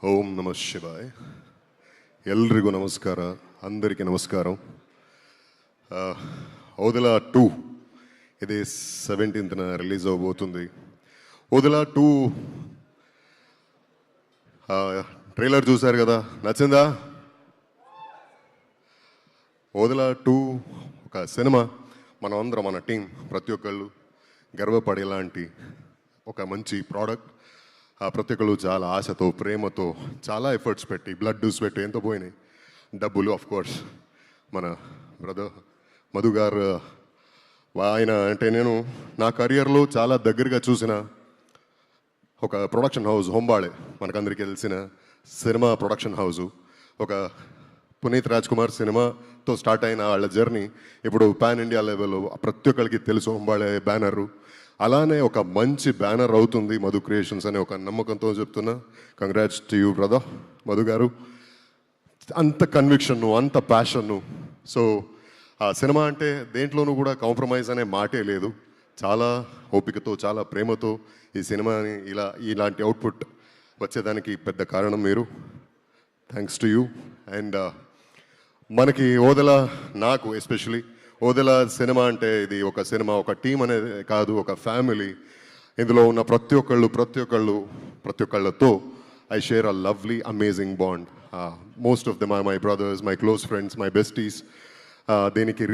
ఓం నమ శివాయ్. ఎల్ರಿಗೂ నమస్ಕಾರ. అందరికీ నమస్కారం. ఓదెలా 2 ఇది 17th రిలీజ్ అవబోతుంది. ఓదెలా 2 ట్రైలర్ చూశారు కదా, నచ్చిందా? ఓదెలా 2 ఒక సినిమా. మనం అందరం, మన టీం ప్రతి ఒక్కళ్ళు గర్వపడేలాంటి ఒక మంచి ప్రోడక్ట్. ప్రతి ఒక్కళ్ళు చాలా ఆశతో, ప్రేమతో, చాలా ఎఫర్ట్స్ పెట్టి, బ్లడ్ డ్యూస్ పెట్టి ఎంతో పోయినాయి. డబ్బులు ఆఫ్ కోర్స్. మన బ్రదర్ మధు గారు, ఆయన అంటే నేను నా కెరియర్లో చాలా దగ్గరగా చూసిన ఒక ప్రొడక్షన్ హౌస్ హొంబాళే, మనకందరికీ తెలిసిన సినిమా ప్రొడక్షన్ హౌసు. ఒక పునీత్ రాజ్ కుమార్ సినిమాతో స్టార్ట్ అయిన వాళ్ళ జర్నీ ఇప్పుడు పాన్ ఇండియా లెవెల్లో ప్రతి ఒక్కరికి తెలుసు హొంబాళే బ్యానరు. అలానే ఒక మంచి బ్యానర్ అవుతుంది మధు క్రియేషన్స్ అనే ఒక నమ్మకంతో చెప్తున్నా. Congrats to you brother Madhu గారు. అంత కన్విక్షన్ను, అంత ప్యాషన్ను. సో ఆ సినిమా అంటే దేంట్లోనూ కూడా కాంప్రమైజ్ అనే మాటే లేదు. చాలా ఓపికతో, చాలా ప్రేమతో ఈ సినిమాని ఇలాంటి అవుట్పుట్ వచ్చేదానికి పెద్ద కారణం మీరు. Thanks to you. అండ్ మనకి ఓదెలా, నాకు ఎస్పెషలీ ఓదెలా సినిమా అంటే ఇది ఒక సినిమా, ఒక టీం అనేది కాదు, ఒక ఫ్యామిలీ. ఇందులో ఉన్న ప్రతి ఒక్కళ్ళతో I share a lovely amazing bond. Most of them are my brothers, my close friends, my besties. దీనికి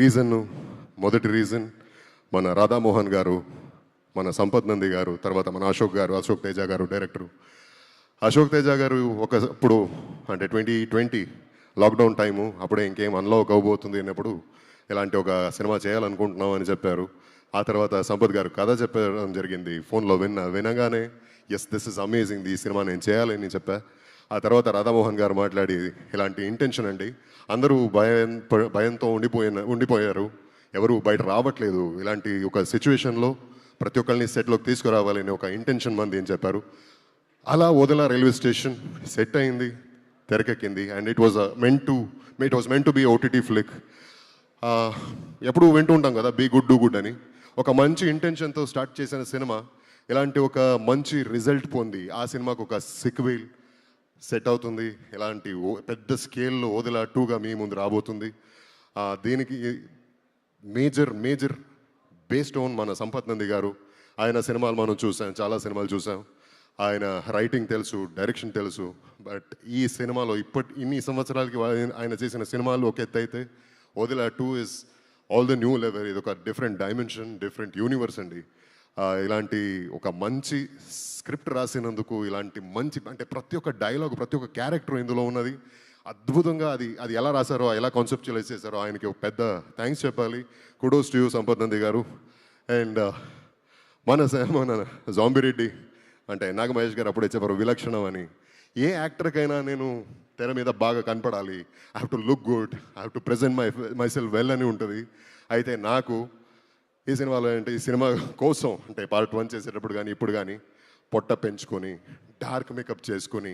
మొదటి రీజన్ మన రాధామోహన్ గారు, మన సంపత్ నంది గారు, తర్వాత మన అశోక్ తేజ గారు డైరెక్టరు. అశోక్ తేజ గారు ఒకప్పుడు అంటే 2020 లాక్డౌన్ టైము, అప్పుడే ఇంకేం అన్లాక్ అవబోతుంది అన్నప్పుడు ఇలాంటి ఒక సినిమా చేయాలనుకుంటున్నాం అని చెప్పారు. ఆ తర్వాత సంపత్ గారు కథ చెప్పడం జరిగింది. ఫోన్లో వినగానే ఎస్ దిస్ ఇస్ అమేజింగ్, ఈ సినిమా నేను చేయాలని చెప్పా. ఆ తర్వాత రాధామోహన్ గారు మాట్లాడి ఇలాంటి ఇంటెన్షన్ అండి, అందరూ భయంతో ఉండిపోయారు, ఎవరు బయట రావట్లేదు, ఇలాంటి ఒక సిచ్యువేషన్లో ప్రతి ఒక్కరిని సెట్లోకి తీసుకురావాలని ఒక ఇంటెన్షన్ మంది అని చెప్పారు. అలా ఓదెలా రైల్వే స్టేషన్ సెట్ అయింది, తెరకెక్కింది. And it was meant to be OTT flick. ఎప్పుడు వింటూ ఉంటాం కదా, బీ గుడ్ డూ గుడ్ అని. ఒక మంచి ఇంటెన్షన్తో స్టార్ట్ చేసిన సినిమా ఇలాంటి ఒక మంచి రిజల్ట్ పొంది ఆ సినిమాకు ఒక సిక్వెల్ సెట్ అవుతుంది. ఇలాంటి పెద్ద స్కేల్లో ఓదెలా 2గా మీ ముందు రాబోతుంది. దీనికి మేజర్ బేస్డ్ ఆన్ మన సంపత్ నంది గారు. ఆయన సినిమాలు మనం చూసాం, చాలా సినిమాలు చూసాం. ఆయన రైటింగ్ తెలుసు, డైరెక్షన్ తెలుసు. బట్ ఈ సినిమాలో ఇన్ని సంవత్సరాలకి ఆయన చేసిన సినిమాలు ఒక ఎత్తు అయితే Odela 2 is all the new level. ఇది ఒక డిఫరెంట్ డైమెన్షన్, డిఫరెంట్ యూనివర్స్ అండి. ఇలాంటి ఒక మంచి స్క్రిప్ట్ రాసినందుకు, ఇలాంటి మంచి అంటే ప్రతి ఒక్క డైలాగ్, ప్రతి ఒక్క క్యారెక్టర్ ఇందులో ఉన్నది అద్భుతంగా. అది ఎలా రాశారో, ఎలా కాన్సెప్చువలైజ్ చేశారో ఆయనకి ఒక పెద్ద థ్యాంక్స్ చెప్పాలి. Kudos to you Sampath Nandi గారు. అండ్ మన జాంబిరెడ్డి అంటే నాగమహేష్ గారు అప్పుడే చెప్పారు విలక్షణం అని. ఏ యాక్టర్కైనా నేను తెర మీద బాగా కనపడాలి, I have to look good, I have to present my self well అని ఉంటుంది. అయితే నాకు ఈ సినిమాలో అంటే ఈ సినిమా కోసం అంటే పార్ట్ 1 చేసేటప్పుడు కానీ ఇప్పుడు కానీ పొట్ట పెంచుకొని, డార్క్ మేకప్ చేసుకొని,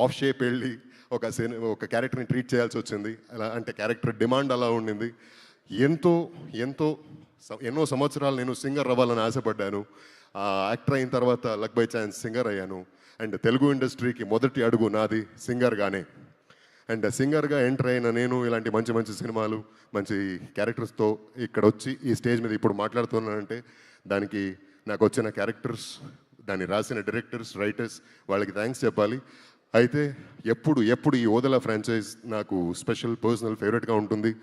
ఆఫ్ షేప్ వెళ్ళి ఒక క్యారెక్టర్ని ట్రీట్ చేయాల్సి వచ్చింది. అలా అంటే క్యారెక్టర్ డిమాండ్ అలా ఉండింది. ఎన్నో సంవత్సరాలు నేను సింగర్ అవ్వాలని ఆశపడ్డాను. యాక్టర్ అయిన తర్వాత లక్ బై ఛాన్స్ సింగర్ అయ్యాను. అండ్ తెలుగు ఇండస్ట్రీకి మొదటి అడుగు నాది సింగర్గానే. అండ్ సింగర్గా ఎంటర్ అయిన నేను ఇలాంటి మంచి సినిమాలు, మంచి క్యారెక్టర్స్తో ఇక్కడ వచ్చి ఈ స్టేజ్ మీద ఇప్పుడు మాట్లాడుతున్నానంటే దానికి నాకు వచ్చిన క్యారెక్టర్స్, దాన్ని రాసిన డైరెక్టర్స్, రైటర్స్, వాళ్ళకి థ్యాంక్స్ చెప్పాలి. అయితే ఎప్పుడు ఈ ఓదెలా ఫ్రాంచైజ్ నాకు స్పెషల్ పర్సనల్ ఫేవరెట్గా ఉంటుంది.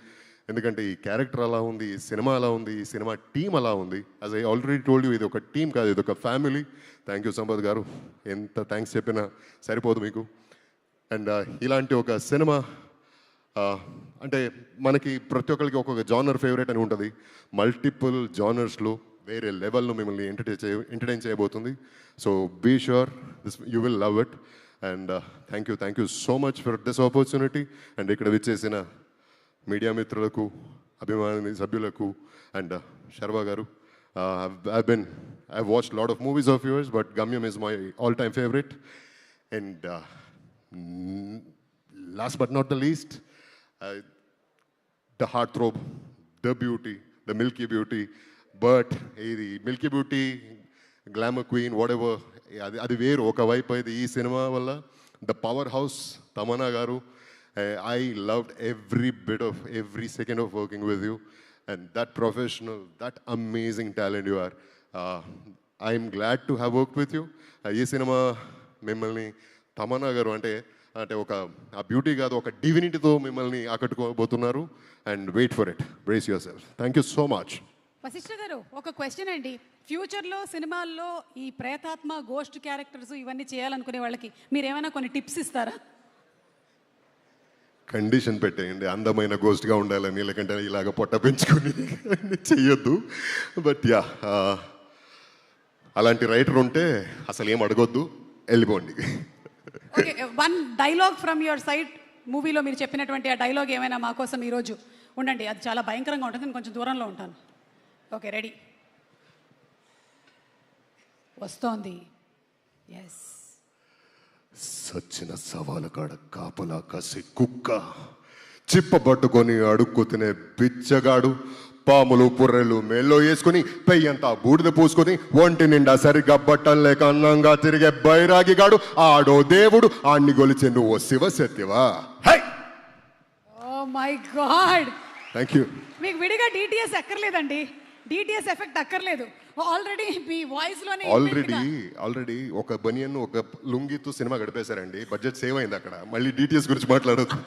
ఎందుకంటే ఈ క్యారెక్టర్ అలా ఉంది, ఈ సినిమా అలా ఉంది, ఈ సినిమా టీం అలా ఉంది. As I already told you, ఇది ఒక టీం కాదు, ఇది ఒక ఫ్యామిలీ. థ్యాంక్ యూ సంపత్ గారు, ఎంత థ్యాంక్స్ చెప్పినా సరిపోదు మీకు. అండ్ ఇలాంటి ఒక సినిమా అంటే మనకి ప్రతి ఒక్కరికి ఒక్కొక్క జానర్ ఫేవరెట్ అని ఉంటుంది. మల్టిపుల్ జానర్స్లో వేరే లెవెల్లో మిమ్మల్ని ఎంటర్టైన్ చేయబోతుంది. So be sure you will love it. And thank you so much for this opportunity. And ఇక్కడ విచ్చేసిన మీడియా మిత్రులకు, అభిమాని సభ్యులకు, అండ్ శర్వా గారు, I've watched a lot of movies of yours, but Gamyam is my all-time favorite. And last but not the least, the heartthrob, the beauty, the Milky Beauty. But the Milky Beauty, Glamour Queen, whatever, అది వేరు. ఒకవైపు అయితే ఈ cinema వల్ల the power house Tamannaah garu. I loved every bit of every second of working with you and that professional, that amazing talent you are. I'm glad to have work with you. ఈ cinema మిమ్మల్ని తమన్నా గారు అంటే అంటే ఒక ఆ beauty కాదు, ఒక డివినిటీతో మిమ్మల్ని ఆకట్టుకోబోతున్నారు. And wait for it, brace yourself. Thank you so much. Vashishta garu, ఒక క్వశ్చన్ అండి. ఫ్యూచర్లో సినిమాల్లో ఈ ప్రేతాత్మ, గోస్ట్ క్యారెక్టర్స్ ఇవన్నీ చేయాలనుకునే వాళ్ళకి మీరు ఏమైనా కొన్ని టిప్స్ ఇస్తారా? కండిషన్ పెట్టేయండి, అందమైన గోస్ట్గా ఉండాలని, లేకంటే ఇలాగ పొట్ట పెంచుకొని చెయ్యొద్దు. బట్ యా, అలాంటి రైటర్ ఉంటే అసలు ఏం అడగొద్దు, వెళ్ళిపోండి. Okay, one dialogue from your side. మూవీలో మీరు చెప్పినటువంటి ఆ డైలాగ్ ఏమైనా మా కోసం ఈరోజు ఉండండి. అది చాలా భయంకరంగా ఉంటుంది, నేను కొంచెం దూరంలో ఉంటాను. Okay, ready? వస్తోంది. ఎస్. సచ్చిన సవాల కాడ కాపలా కాసి కుక్క, చిప్పబట్టుకొని అడుక్కు తినే బిచ్చగాడు, పాములు పుర్రెలు మేల్లో వేసుకుని పెయ్యంతా బూడిద పూసుకొని ఒంటి నిండా సరిగ్గా బట్టలు లేక అన్నంగా తిరిగే బైరాగిగాడు ఆడో దేవుడు, ఆడిని గొలిచే నువ్వు శివ సత్యవా? Oh my god, thank you. మీకు విడిగా డిటిఎస్ అక్కర్లేదండి, డిటిఎస్ ఎఫెక్ట్ అక్కర్లేదు. ఆల్రెడీ మీ వాయిస్ లోనే ఆల్రెడీ ఒక బనియన్, ఒక లుంగితో సినిమా గడిపేశారండి. బడ్జెట్ సేవ్ అయింది అక్కడ. మళ్ళీ డిటిఎస్ గురించి మాట్లాడొద్దు.